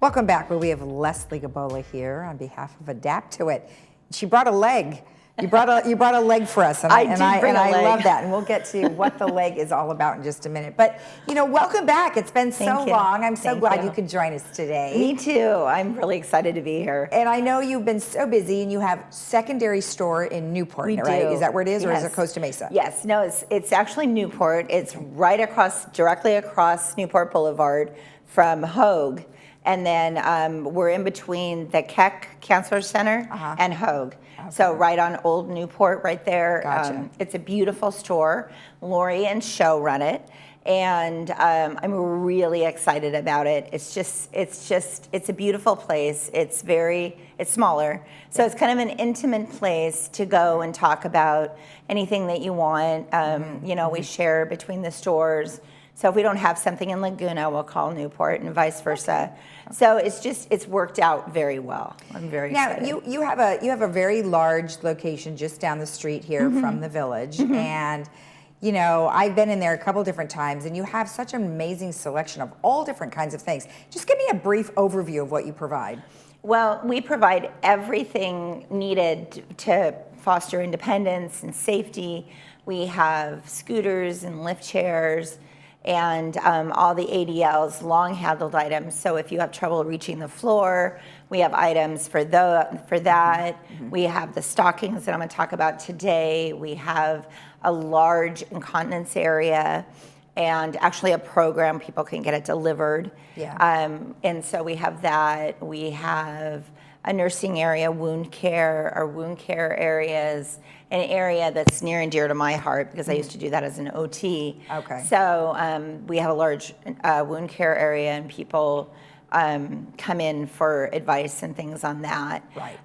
Welcome back, where we have Leslie Gabola here on behalf of Adapt-2-It. She brought a leg. You brought a leg for us, and I love that. And we'll get to what the leg is all about in just a minute. But welcome back. It's been so long. I'm so glad you could join us today. Me too. I'm really excited to be here. And I know you've been so busy, and you have secondary store in Newport, right? Is that where it is, or is it Costa Mesa? Yes. No, it's actually Newport. It's right directly across Newport Boulevard from Hogue. And then we're in between the Keck Counselor Center and Hogue. Okay. So right on Old Newport, right there. Gotcha. It's a beautiful store. Lori and Show run it, and I'm really excited about it. It's a beautiful place. It's smaller, so it's kind of an intimate place to go and talk about anything that you want. We share between the stores. So if we don't have something in Laguna, we'll call Newport, and vice versa. So it's worked out very well. I'm very excited. Now you have a very large location just down the street here from the village, and I've been in there a couple different times, and you have such an amazing selection of all different kinds of things. Just give me a brief overview of what you provide. Well, we provide everything needed to foster independence and safety. We have scooters and lift chairs, and all the ADLs, long-handled items. So if you have trouble reaching the floor, we have items for that. We have the stockings that I'm going to talk about today. We have a large incontinence area, and actually a program people can get it delivered. Yeah. And so we have that. We have a nursing area, wound care, our wound care areas, an area that's near and dear to my heart because I used to do that as an OT. Okay. So we have a large wound care area, and people come in for advice and things on that. Right.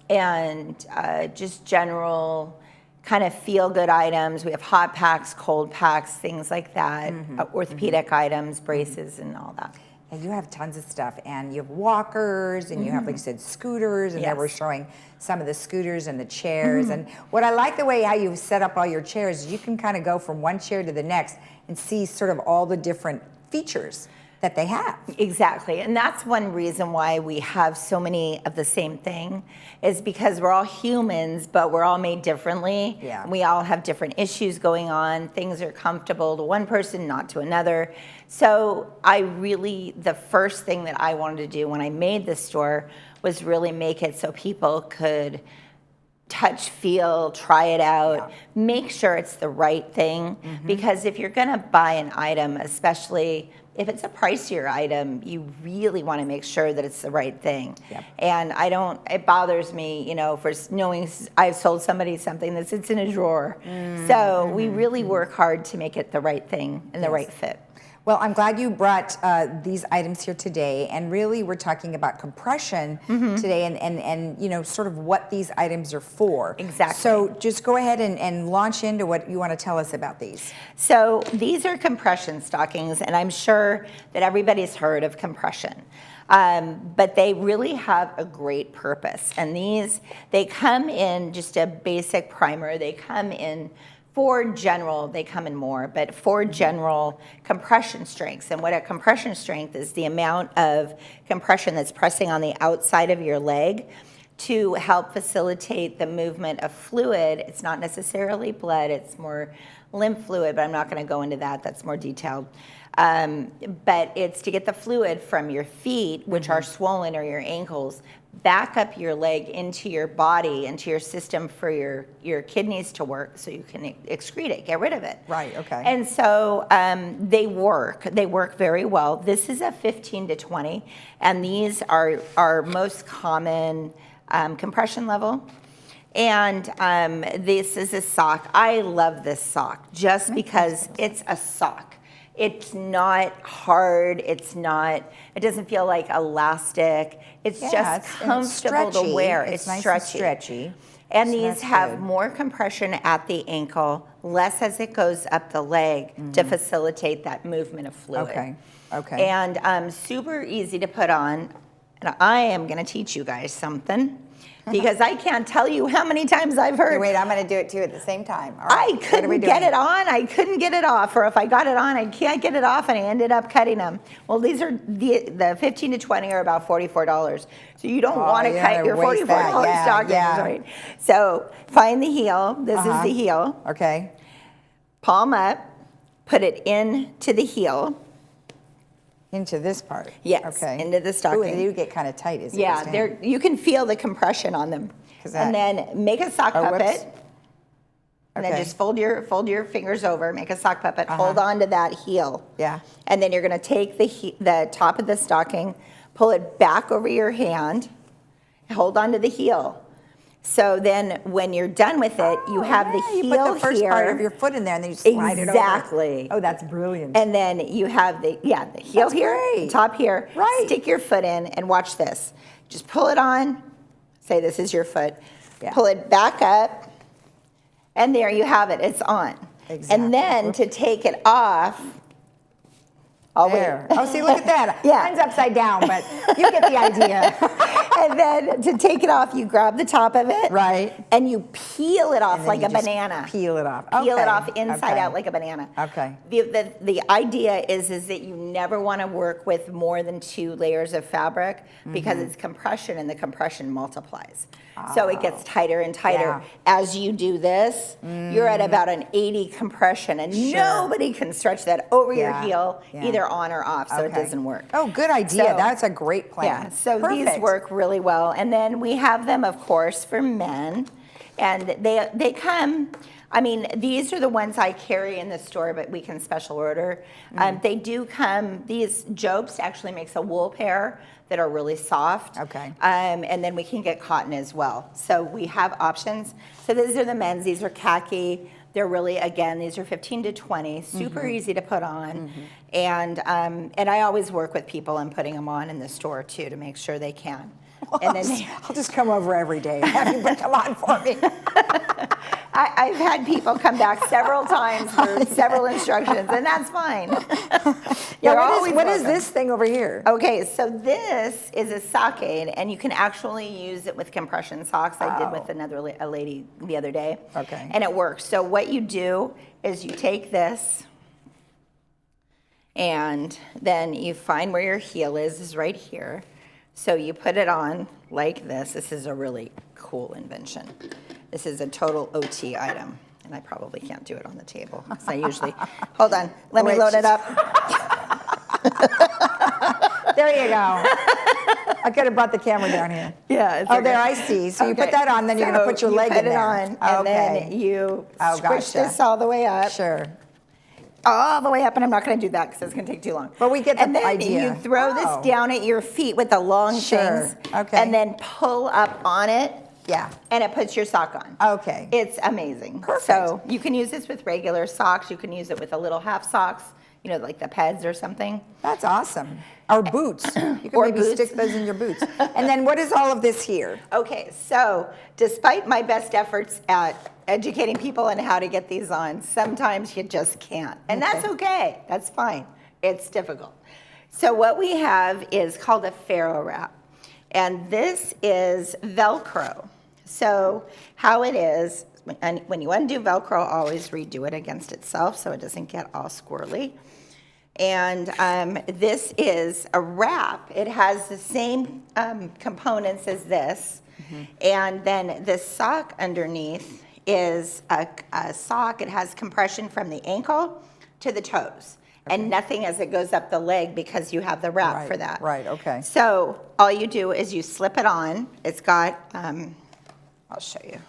And just general kind of feel-good items. We have hot packs, cold packs, things like that, orthopedic items, braces, and all that. And you have tons of stuff, and you have walkers, and you have, like you said, scooters, and there we're showing some of the scooters and the chairs. And what I like the way how you've set up all your chairs is you can kind of go from one chair to the next and see sort of all the different features that they have. Exactly, and that's one reason why we have so many of the same thing, is because we're all humans, but we're all made differently. Yeah. We all have different issues going on. Things are comfortable to one person, not to another. So the first thing that I wanted to do when I made this store was really make it so people could touch, feel, try it out, make sure it's the right thing. Because if you're gonna buy an item, especially if it's a pricier item, you really want to make sure that it's the right thing. Yep. And it bothers me, for knowing I've sold somebody something that sits in a drawer. So we really work hard to make it the right thing and the right fit. Well, I'm glad you brought these items here today, and really we're talking about compression today and sort of what these items are for. Exactly. So just go ahead and launch into what you want to tell us about these. So these are compression stockings, and I'm sure that everybody's heard of compression. But they really have a great purpose. And they come in just a basic primer. They come in they come in more, but 4 general compression strengths. And what a compression strength is, the amount of compression that's pressing on the outside of your leg to help facilitate the movement of fluid. It's not necessarily blood, it's more lymph fluid, but I'm not going to go into that. That's more detailed. But it's to get the fluid from your feet, which are swollen, or your ankles, back up your leg into your body, into your system for your kidneys to work so you can excrete it, get rid of it. Right, okay. And so they work very well. This is a 15 to 20, and these are our most common compression level. And this is a sock. I love this sock just because it's a sock. It's not hard. It doesn't feel like elastic. It's just comfortable to wear. It's nice and stretchy. And these have more compression at the ankle, less as it goes up the leg to facilitate that movement of fluid. Okay. And super easy to put on. And I am going to teach you guys something. because I can't tell you how many times I've heard, Wait, I'm going to do it too at the same time. All right, I couldn't get it on, I couldn't get it off, or if I got it on, I can't get it off, and I ended up cutting them. Well, these are the 15 to 20 are about $44. So you don't want to cut your $44 stockings, right? So find the heel. This is the heel. Okay. Palm up, put it into the heel. Into this part. Yes, okay. into the stocking. Ooh, they do get kind of tight. Yeah, you can feel the compression on them. And then make a sock puppet. And then just fold your fingers over, make a sock puppet, hold on to that heel. Yeah. And then you're going to take the top of the stocking, pull it back over your hand, hold on to the heel. So then when you're done with it, you have the heel here. You put the first part of your foot in there and then you slide it over. Exactly. Oh, that's brilliant. And then you have the heel here, the top here. Right. Stick your foot in and watch this. Just pull it on. Say this is your foot. Yeah. Pull it back up. And there you have it. It's on. Exactly. And then to take it off. There. Oh, see, look at that. Yeah. Mine's upside down, but you get the idea. And then to take it off, you grab the top of it. Right. And you peel it off like a banana. Peel it off. Peel it off inside out like a banana. Okay. The idea is that you never want to work with more than 2 layers of fabric because it's compression and the compression multiplies. So it gets tighter and tighter. As you do this, you're at about an 80 compression and nobody can stretch that over your heel, either on or off, so it doesn't work. Oh, good idea. So, that's a great plan. Yeah, so these work really well. And then we have them, of course, for men. And they come, I mean, these are the ones I carry in the store, but we can special order. They do come, these Jobst actually makes a wool pair that are really soft. Okay. And then we can get cotton as well. So we have options. So these are the men's, these are khaki. They're really, again, these are 15 to 20, super easy to put on. And I always work with people and putting them on in the store too to make sure they can. Well, and then I'll just come over every day and have you put them on for me. I've had people come back several times for several instructions, and that's fine. What is this thing over here? Okay, so this is a sock aid, and you can actually use it with compression socks. I did with a lady the other day. Okay. And it works. So what you do is you take this, and then you find where your heel is right here. So you put it on like this. This is a really cool invention. This is a total OT item, and I probably can't do it on the table. So I usually, hold on, let me load it up. There you go. I could have brought the camera down here. Yeah. Oh, there I see. So you put that on, then you're going to put your leg in there. You put it on, and then you squish this all the way up. Sure. All the way up, and I'm not going to do that because it's going to take too long. But we get the idea. And then you throw this down at your feet with the long things, and then pull up on it. Yeah. And it puts your sock on. Okay. It's amazing. Perfect. So you can use this with regular socks. You can use it with a little half socks, you know, like the Peds or something. That's awesome. Or boots. You can maybe stick those in your boots. And then what is all of this here? Okay, so despite my best efforts at educating people on how to get these on, sometimes you just can't. And that's okay. That's fine. It's difficult. So what we have is called a Ferro Wrap. And this is Velcro. So how it is, when you undo Velcro, always redo it against itself so it doesn't get all squirrely. And this is a wrap. It has the same components as this. And then the sock underneath is a sock. It has compression from the ankle to the toes. And nothing as it goes up the leg because you have the wrap for that. Right, okay. So all you do is you slip it on. It's got, I'll show you.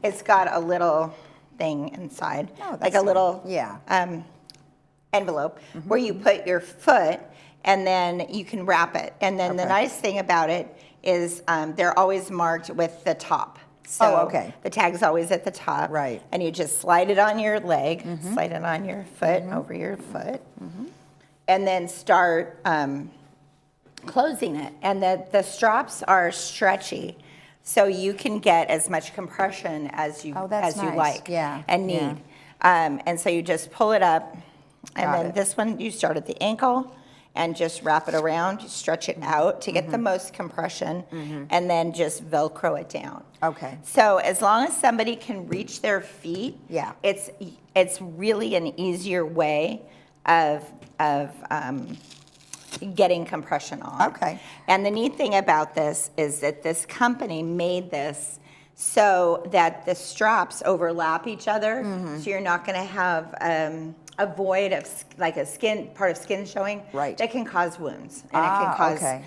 It's got a little thing inside, like a little envelope where you put your foot and then you can wrap it. And then the nice thing about it is they're always marked with the top. So the tag's always at the top. Right. And you just slide it on your leg, slide it on your foot, over your foot, and then start closing it. And the straps are stretchy, so you can get as much compression as you like and need. And so you just pull it up, and then this one you start at the ankle, and just wrap it around, stretch it out to get the most compression, and then just Velcro it down. Okay. So as long as somebody can reach their feet, Yeah. it's really an easier way of getting compression on. Okay. And the neat thing about this is that this company made this so that the straps overlap each other, so you're not going to have a void of like part of skin showing. Right. That can cause wounds and it can cause okay.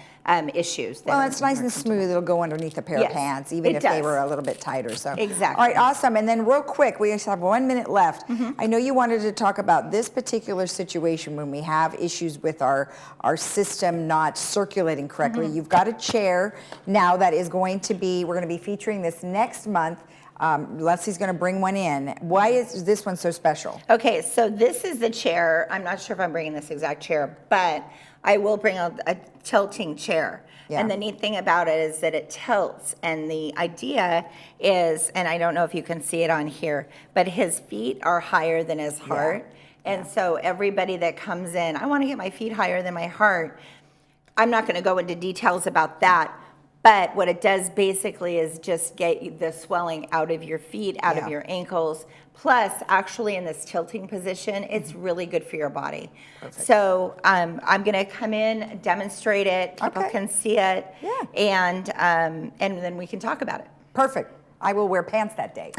Issues. that Well, are it's nice and smooth. It'll go underneath a pair of Yes, pants, even it if they does. were a little bit tighter. So Exactly. All right, awesome. And then real quick, we just have 1 minute left. I know you wanted to talk about this particular situation when we have issues with our system not circulating correctly. You've got a chair now that is going to be, we're going to be featuring this next month. Leslie's going to bring one in. Why is this one so special? Okay, so this is the chair. I'm not sure if I'm bringing this exact chair, but I will bring a tilting chair. Yeah. And the neat thing about it is that it tilts, and the idea is, and I don't know if you can see it on here, but his feet are higher than his heart. And so everybody that comes in, I want to get my feet higher than my heart. I'm not going to go into details about that. But what it does basically is just get the swelling out of your feet, out of your ankles. Plus, actually in this tilting position, it's really good for your body. Perfect. So I'm going to come in, demonstrate it. People can see it. Yeah. And then we can talk about it. Perfect. I will wear pants that day.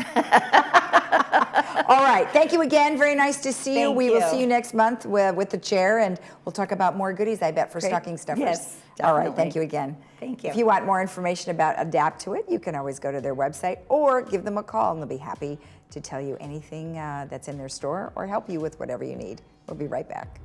All right. Thank you again. Very nice to see you. Thank We will you. see you next month with the chair, and we'll talk about more goodies, I bet, for Great. stocking stuffers. Yes, All right. definitely. Thank you again. Thank you. If you want more information about Adapt-2-It, you can always go to their website or give them a call, and they'll be happy to tell you anything that's in their store or help you with whatever you need. We'll be right back.